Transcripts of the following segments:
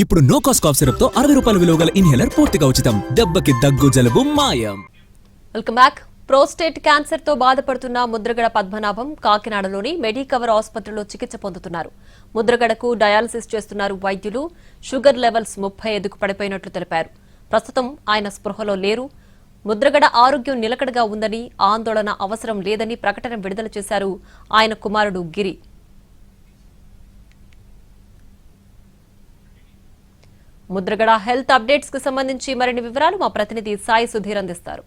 ఇప్పుడు no cost cough syrup తో 60 రూపాయల విలువ గల ఇన్హేలర్ పూర్తిగా ఉచితం. దెబ్బకి దగ్గు జలుబు మాయం. Welcome back. ప్రోస్టేట్ క్యాన్సర్ తో బాధపడుతున్న ముద్రగడ పద్మనాభం కాకినాడలోని మెడికవర్ ఆసుపత్రిలో చికిత్స పొందుతున్నారు. ముద్రగడకు డయాలసిస్ చేస్తున్నారు వైద్యులు. షుగర్ లెవెల్స్ 35కు పడిపోయినట్లు తెలిపారు. ప్రస్తుతం ఆయన స్పృహలో లేరు. ముద్రగడ ఆరోగ్యం నిలకడగా ఉందని, ఆందోళన అవసరం లేదని ప్రకటన విడుదల చేశారు ఆయన కుమారుడు గిరి. ముద్రగడ హెల్త్ అప్డేట్స్ కు సంబంధించి మరిన్ని వివరాలు మా ప్రతినిధి సాయి సుధీర్ అందిస్తారు.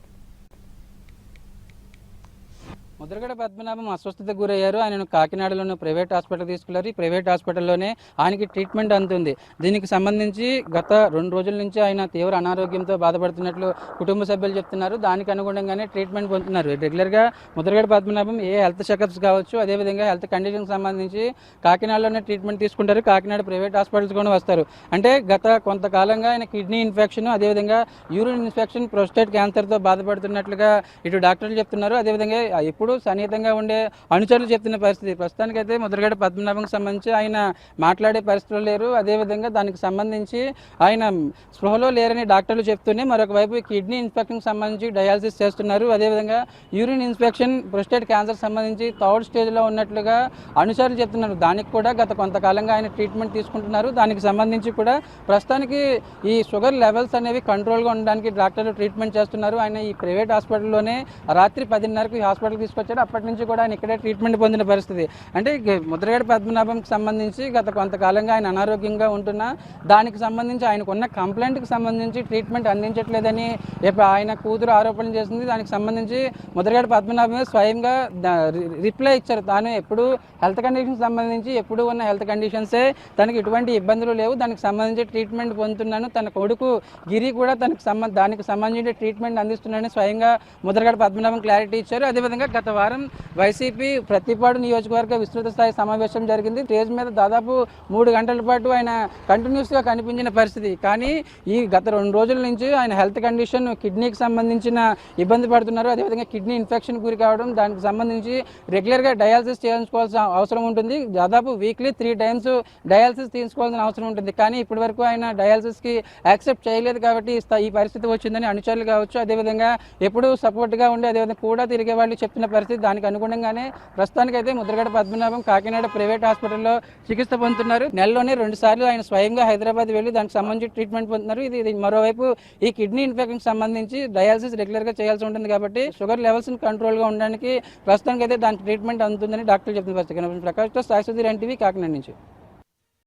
ముద్రగడ పద్మనాభం అస్వస్థతకు గురయ్యారు. ఆయనను కాకినాడలోని ప్రైవేట్ హాస్పిటల్ తీసుకెళ్లారు. ఈ ప్రైవేట్ హాస్పిటల్లోనే ఆయనకి ట్రీట్మెంట్ అందుతుంది. దీనికి సంబంధించి గత 2 రోజుల నుంచి ఆయన తీవ్ర అనారోగ్యంతో బాధపడుతున్నట్లు కుటుంబ సభ్యులు చెప్తున్నారు. దానికి అనుగుణంగానే ట్రీట్మెంట్ పొందుతున్నారు. రెగ్యులర్గా ముద్రగడ పద్మనాభం ఏ హెల్త్ చెకప్స్ కావచ్చు, అదేవిధంగా హెల్త్ కండిషన్కి సంబంధించి కాకినాడలోనే ట్రీట్మెంట్ తీసుకుంటారు. కాకినాడ ప్రైవేట్ హాస్పిటల్స్ కూడా వస్తారు. అంటే గత కొంతకాలంగా ఆయన కిడ్నీ ఇన్ఫెక్షన్, అదేవిధంగా యూరిన్ ఇన్ఫెక్షన్, ప్రోస్టేట్ క్యాన్సర్తో బాధపడుతున్నట్లుగా ఇటు డాక్టర్లు చెప్తున్నారు. అదేవిధంగా ఎప్పుడు సన్నిహితంగా ఉండే అనుచరులు చెప్తున్న పరిస్థితి. ప్రస్తుతానికైతే ముద్రగడ పద్మనాభంకి సంబంధించి ఆయన మాట్లాడే పరిస్థితులు లేరు. అదేవిధంగా దానికి సంబంధించి ఆయన స్పృహలో లేరని డాక్టర్లు చెప్తూనే మరొక వైపు కిడ్నీ ఇన్ఫెక్షన్కి సంబంధించి డయాలసిస్ చేస్తున్నారు. అదేవిధంగా యూరిన్ ఇన్ఫెక్షన్, ప్రోస్టేట్ క్యాన్సర్ సంబంధించి 3rd స్టేజ్లో ఉన్నట్లుగా అనుచరులు చెప్తున్నారు. దానికి కూడా గత కొంతకాలంగా ఆయన ట్రీట్మెంట్ తీసుకుంటున్నారు. దానికి సంబంధించి కూడా ప్రస్తుతానికి ఈ షుగర్ లెవెల్స్ అనేవి కంట్రోల్గా ఉండడానికి డాక్టర్లు ట్రీట్మెంట్ చేస్తున్నారు. ఆయన ఈ ప్రైవేట్ హాస్పిటల్లోనే రాత్రి 10:30కు ఈ హాస్పిటల్కి తీసుకొచ్చాడు. అప్పటి నుంచి కూడా ఆయన ఇక్కడే ట్రీట్మెంట్ పొందిన పరిస్థితి. అంటే ముద్రగడ పద్మనాభంకి సంబంధించి గత కొంతకాలంగా ఆయన అనారోగ్యంగా ఉంటున్నా దానికి సంబంధించి ఆయనకున్న కంప్లైంట్కి సంబంధించి ట్రీట్మెంట్ అందించట్లేదని ఆయన కూతురు ఆరోపణలు చేసింది. దానికి సంబంధించి ముద్రగడ పద్మనాభమే స్వయంగా రిప్లై ఇచ్చారు. తాను ఎప్పుడు హెల్త్ కండిషన్స్ సంబంధించి ఎప్పుడు ఉన్న హెల్త్ కండిషన్సే తనకి ఎటువంటి ఇబ్బందులు లేవు, దానికి సంబంధించి ట్రీట్మెంట్ పొందుతున్నాను, తన కొడుకు గిరి కూడా దానికి సంబంధించి ట్రీట్మెంట్ అందిస్తున్నానని స్వయంగా ముద్రగడ పద్మనాభం క్లారిటీ ఇచ్చారు. అదేవిధంగా గత వారం వైసీపీ ప్రతిపాడు నియోజకవర్గ విస్తృత స్థాయి సమావేశం జరిగింది. స్టేజ్ మీద దాదాపు 3 గంటల పాటు ఆయన కంటిన్యూస్గా కనిపించిన పరిస్థితి. కానీ ఈ గత 2 రోజుల నుంచి ఆయన హెల్త్ కండిషన్, కిడ్నీకి సంబంధించిన ఇబ్బంది పడుతున్నారు. అదేవిధంగా కిడ్నీ ఇన్ఫెక్షన్ గురి కావడం, దానికి సంబంధించి రెగ్యులర్గా డయాలసిస్ చేయించుకోవాల్సిన అవసరం ఉంటుంది. దాదాపు వీక్లీ 3 టైమ్స్ డయాలసిస్ తీసుకోవాల్సిన అవసరం ఉంటుంది. కానీ ఇప్పటి వరకు ఆయన డయాలసిస్కి యాక్సెప్ట్ చేయలేదు. కాబట్టి ఈ పరిస్థితి వచ్చిందని అనుచరులు కావచ్చు, అదేవిధంగా ఎప్పుడూ సపోర్ట్గా ఉండి అదేవిధంగా కూడా తిరిగే వాళ్ళు చెప్తున్న పరిస్థితి. దానికి అనుగుణంగానే ప్రస్తుతానికైతే ముద్రగడ పద్మనాభం కాకినాడ ప్రైవేట్ హాస్పిటల్లో చికిత్స పొందుతున్నారు. నెలలోనే 2 సార్లు ఆయన స్వయంగా హైదరాబాద్ వెళ్ళి దానికి సంబంధించి ట్రీట్మెంట్ పొందుతున్నారు. ఇది మరోవైపు ఈ కిడ్నీ ఇన్ఫెక్షన్ సంబంధించి డయాలసిస్ రెగ్యులర్గా చేయాల్సి ఉంటుంది. కాబట్టి షుగర్ లెవెల్స్ కంట్రోల్గా ఉండడానికి ప్రస్తుతానికైతే దానికి ట్రీట్మెంట్ అందుతుందని డాక్టర్లు చెప్తున్న పరిస్థితి. ప్రకాష్ తో సాయి సుధీర్, NTV, కాకినాడ నుంచి.